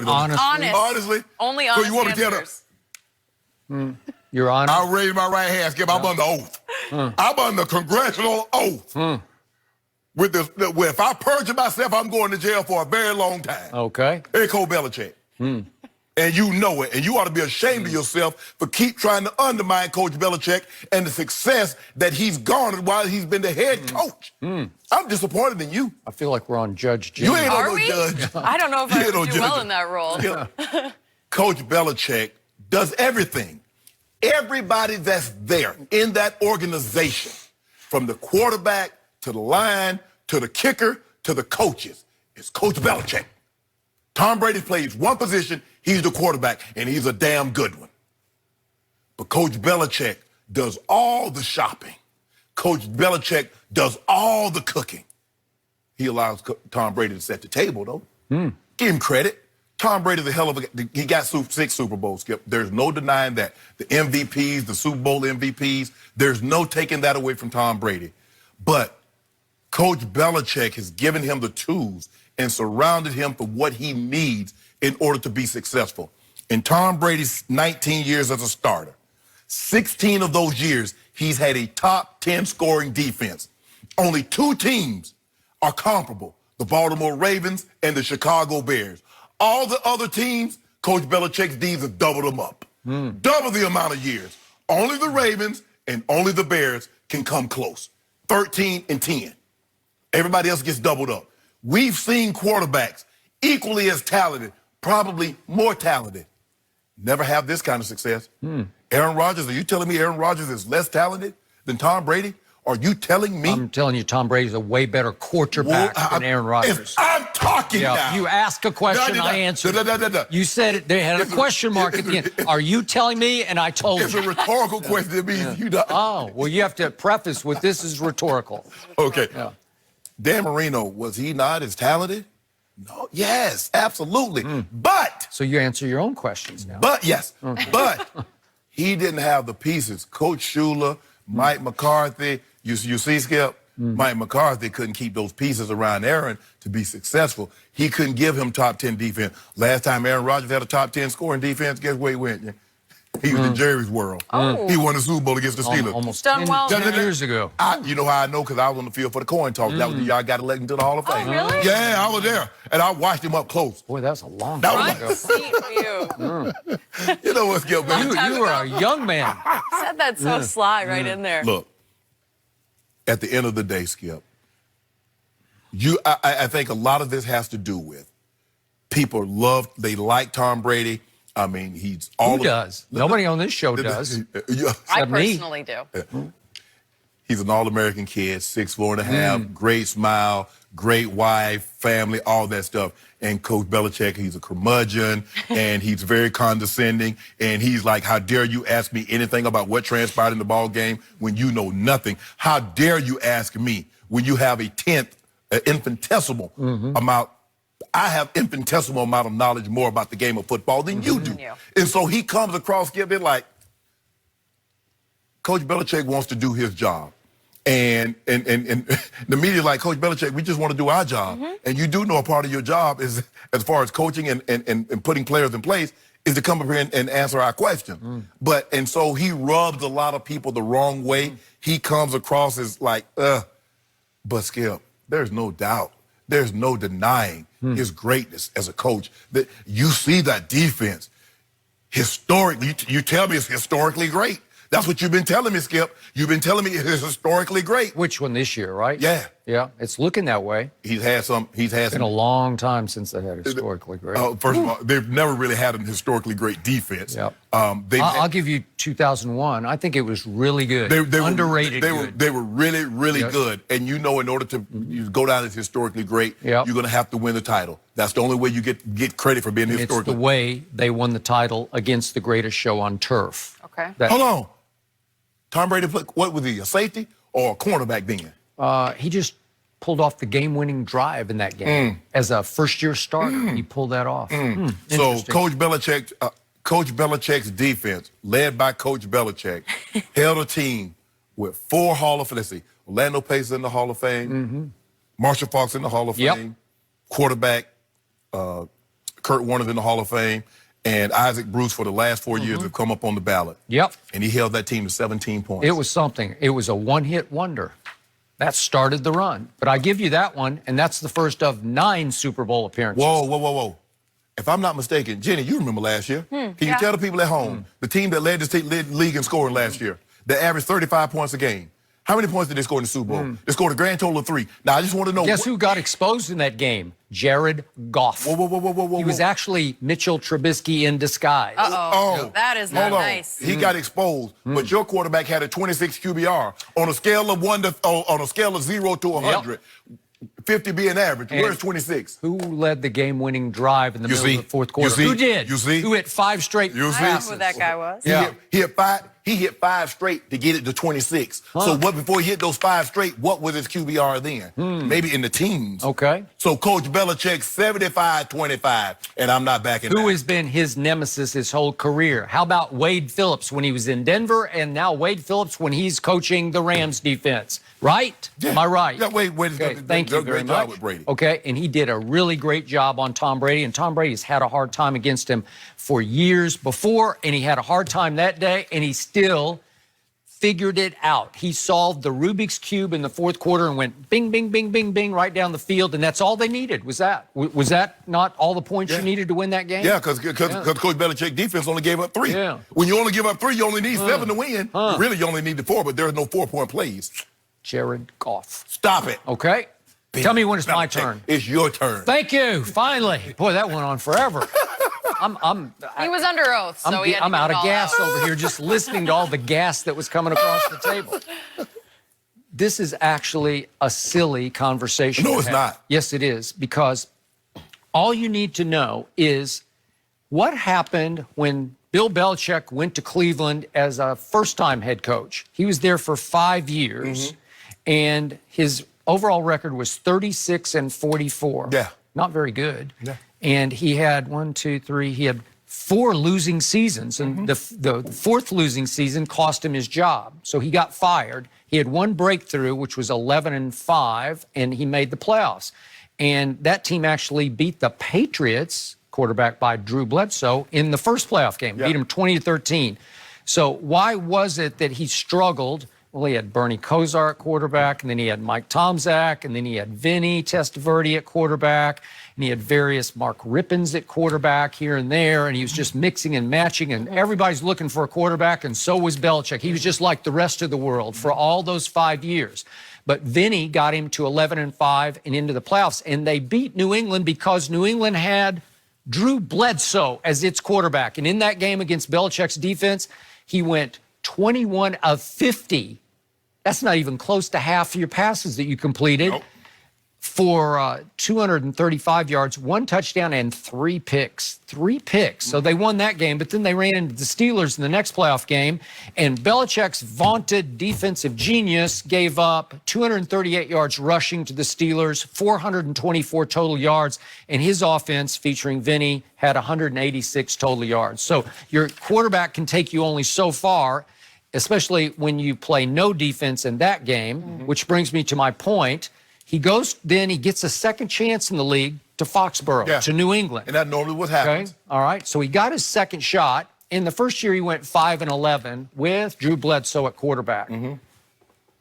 Honestly? Only honest So you want to answers. You're honest? I'll raise my right hand, Skip. I'm under oath. I'm under congressional oath. With this, if I perjure myself, I'm going to jail for a very long time. Okay. Hey, Coach Belichick. And you know it. And you ought to be ashamed of yourself for keep trying to undermine Coach Belichick and the success that he's garnered while he's been the head coach. I'm disappointed in you. I feel like we're on Judge Jim. You ain't Are no we? judge. I don't know if I You ain't no would do judge. well in that role. Coach Belichick does everything. Everybody that's there in that organization, from the quarterback to the line to the kicker to the coaches, is Coach Belichick. Tom Brady plays one position, he's the quarterback, and he's a damn good one. But Coach Belichick does all the shopping. Coach Belichick does all the cooking. He allows Tom Brady to set the table, though. Give him credit. Tom Brady's a hell of a guy. He got 6 Super Bowls, Skip. There's no denying that. The MVPs, the Super Bowl MVPs, there's no taking that away from Tom Brady. But Coach Belichick has given him the tools and surrounded him for what he needs in order to be successful. In Tom Brady's 19 years as a starter, 16 of those years, he's had a top 10 scoring defense. Only 2 teams are comparable, the Baltimore Ravens and the Chicago Bears. All the other teams, Coach Belichick's D's have doubled them up. Double the amount of years. Only the Ravens and only the Bears can come close. 13 and 10. Everybody else gets doubled up. We've seen quarterbacks equally as talented, probably more talented, never have this kind of success. Aaron Rodgers, are you telling me Aaron Rodgers is less talented than Tom Brady? Are you telling me? I'm telling you, Tom Brady's a way better quarterback than Aaron Rodgers. I'm talking now. You ask a question, I answer. You said it. They had a question mark at the end. Are you telling me? And I told you. It's a rhetorical question. It means you don't. Oh, well, you have to preface with this is rhetorical. Okay. Yeah. Dan Marino, was he not as talented? No. Yes, absolutely. But. So you answer your own questions now. But, yes. But he didn't have the pieces. Coach Shula, Mike McCarthy. You see, Skip? Mike McCarthy couldn't keep those pieces around Aaron to be successful. He couldn't give him top 10 defense. Last time Aaron Rodgers had a top 10 scoring defense, guess where he went? He was in Jerry's world. He won the Super Bowl against the Steelers. Almost Done 10, well. 10 years ago. You know how I know? Because I was on the field for the coin toss. That was the year I got elected to the Hall of Fame. Oh, really? Yeah, I was there. And I watched him up close. Boy, that's a long That time was ago. Seat for you. You know what, Skip? You were a young man. Said that so sly right in there. Look, at the end of the day, Skip, I think a lot of this has to do with people they like Tom Brady. I mean, he's all. Who does? Nobody on this show does. I Except me. personally do. He's an all-American kid, 6'4.5", great smile, great wife, family, all that stuff. And Coach Belichick, he's a curmudgeon, and he's very condescending, and he's like, how dare you ask me anything about what transpired in the ball game when you know nothing? How dare you ask me when you have a infinitesimal amount? I have infinitesimal amount of knowledge more about the game of football than you do. And so he comes across, Skip, like, Coach Belichick wants to do his job. And the media like, Coach Belichick, we just want to do our job. And you do know a part of your job is, as far as coaching and putting players in place, is to come up here and answer our question. And so he rubs a lot of people the wrong way. He comes across as like, but Skip, there's no doubt. There's no denying his greatness as a coach. That you see that defense historically. You tell me it's historically great. That's what you've been telling me, Skip. You've been telling me it's historically great. Which one this year, right? Yeah. Yeah, it's looking that way. It's been a long time since they had historically great. First of all, they've never really had a historically great defense. Yep. I'll give you 2001. I think it was really good. Underrated good. They were really, really good. And you know, in order to go down as historically great, you're going to have to win the title. That's the only way you get credit for being historically. It's the way they won the title against the greatest show on turf. Okay. Hold on. Tom Brady played, what was he, a safety or a cornerback then? He just pulled off the game-winning drive in that game. As a first-year starter, he pulled that off. So Coach Belichick's defense, led by Coach Belichick, held a team with 4 Hall of Fame. Let's see, Orlando Pace in the Hall of Fame, Marshall Faulk in the Hall of Fame, quarterback, Kurt Warner's in the Hall of Fame, and Isaac Bruce for the last 4 years have come up on the ballot. Yep. And he held that team to 17 points. It was something. It was a one-hit wonder. That started the run. But I give you that one, and that's the first of 9 Super Bowl appearances. Whoa. If I'm not mistaken, Jenny, you remember last year. Can you tell the people at home, the team that led the league in scoring last year, that averaged 35 points a game, how many points did they score in the Super Bowl? They scored a grand total of 3. Now, I just want to know. Guess who got exposed in that game? Jared Goff. Whoa. He was actually Mitchell Trubisky in disguise. Uh-oh. That is not nice. He got exposed, but your quarterback had a 26 QBR. On a scale of 0 to 100, 50 being average. And where's 26? Who led the game-winning drive in the middle of the fourth quarter? You see? Who did? You see? Who hit 5 straight You see? I know passes? who that guy was. He hit 5 straight to get it to 26. So before he hit those 5 straight, what was his QBR then? Maybe in the teens. Okay. So Coach Belichick, 75-25, and I'm not backing Who down. has been his nemesis his whole career? How about Wade Phillips when he was in Denver, and now Wade Phillips when he's coaching the Rams defense? Right? Yeah. Am I right? Yeah, Wade Okay, thank you very great job much. with Brady. Okay, and he did a really great job on Tom Brady, and Tom Brady's had a hard time against him for years before, and he had a hard time that day, and he still figured it out. He solved the Rubik's Cube in the fourth quarter and went bing, bing, bing, bing, bing right down the field, and that's all they needed. Was that not all the points you needed to win that game? Yeah, because Coach Belichick defense only gave up 3. Yeah. When you only give up 3, you only need 7 to win. Really, you only need the 4, but there's no 4-point plays. Jared Goff. Stop it. Okay. Tell me when it's my Belichick, turn. It's your turn. Thank you. Finally. Boy, that went on forever. He was under oath, so he had to I'm get out it of all gas out. over here just listening to all the gas that was coming across the table. This is actually a silly conversation. No, to it's have. not. Yes, it is, because all you need to know is what happened when Bill Belichick went to Cleveland as a first-time head coach. He was there for 5 years, and his overall record was 36-44. Yeah. Not very good. Yeah. And he had he had 4 losing seasons, and the 4th losing season cost him his job. So he got fired. He had 1 breakthrough, which was 11-5, and he made the playoffs. And that team actually beat the Patriots, quarterback by Drew Bledsoe, in the first playoff game, beat him 20-13. So why was it that he struggled? Well, he had Bernie Kosar at quarterback, and then he had Mike Tomczak, and then he had Vinny Testaverde at quarterback, and he had various Mark Rippons at quarterback here and there, and he was just mixing and matching, and everybody's looking for a quarterback, and so was Belichick. He was just like the rest of the world for all those 5 years. But Vinny got him to 11-5 and into the playoffs, and they beat New England because New England had Drew Bledsoe as its quarterback. And in that game against Belichick's defense, he went 21 of 50. That's not even close to half your passes that you completed. Nope. For 235 yards, 1 touchdown, and 3 picks. 3 picks. So they won that game, but then they ran into the Steelers in the next playoff game, and Belichick's vaunted defensive genius gave up 238 yards rushing to the Steelers, 424 total yards, and his offense, featuring Vinny, had 186 total yards. So your quarterback can take you only so far, especially when you play no defense in that game, which brings me to my point. He gets a second chance in the league to Foxborough, to New England. And that normally what happens. Okay, all right. So he got his second shot. In the first year, he went 5-11 with Drew Bledsoe at quarterback.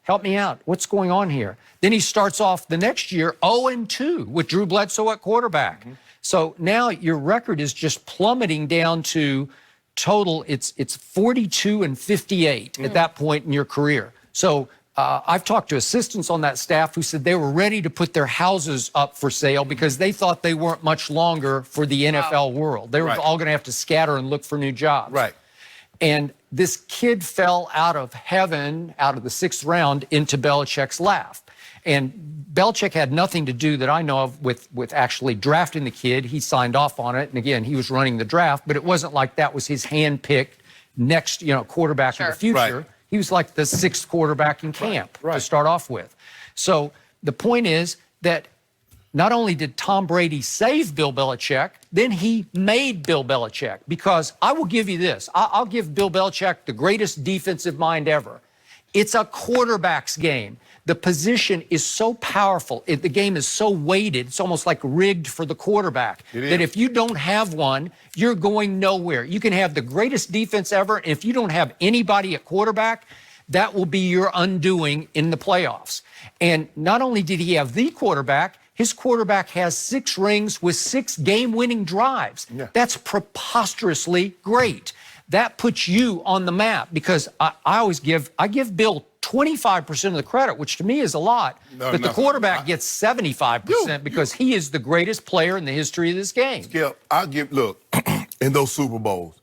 Help me out. What's going on here? Then he starts off the next year 0-2 with Drew Bledsoe at quarterback. So now your record is just plummeting down to total. It's 42-58 at that point in your career. So I've talked to assistants on that staff who said they were ready to put their houses up for sale because they thought they weren't much longer for the NFL world. They were all going to have to scatter and look for new jobs. Right. And this kid fell out of heaven, out of the 6th round, into Belichick's lap. And Belichick had nothing to do that I know of with actually drafting the kid. He signed off on it. And again, he was running the draft, but it wasn't like that was his hand-picked next, quarterback in the future. Right. He was like the 6th quarterback in camp to start off with. So the point is that not only did Tom Brady save Bill Belichick, then he made Bill Belichick. Because I will give you this. I'll give Bill Belichick the greatest defensive mind ever. It's a quarterback's game. The position is so powerful. The game is so weighted. It's almost like rigged for the quarterback. That if you don't have one, you're going nowhere. You can have the greatest defense ever. And if you don't have anybody at quarterback, that will be your undoing in the playoffs. And not only did he have the quarterback, his quarterback has 6 rings with 6 game-winning drives. Yeah. That's preposterously great. That puts you on the map because I give Bill 25% of the credit, which to me is a lot. But the quarterback gets 75% because he is the greatest player in the history of this game. Skip, look, in those Super Bowls,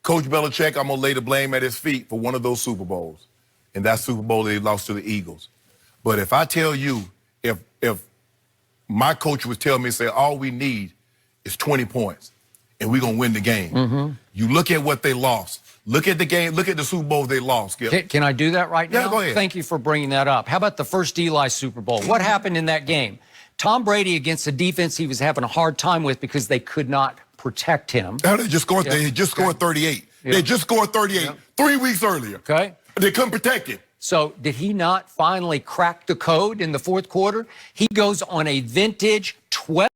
Coach Belichick, I'm going to lay the blame at his feet for one of those Super Bowls. And that Super Bowl they lost to the Eagles. But if I tell you, if my coach would tell me, say, all we need is 20 points and we're going to win the game. You look at what they lost. Look at the game. Look at the Super Bowl they lost. Skip. Can I do that right now? Yeah, go ahead. Thank you for bringing that up. How about the first Eli Super Bowl? What happened in that game? Tom Brady against a defense he was having a hard time with because they could not protect him. They just scored, they just scored 38. They just scored 38 3 weeks earlier. Okay. They couldn't protect it. So did he not finally crack the code in the fourth quarter? He goes on a vintage 12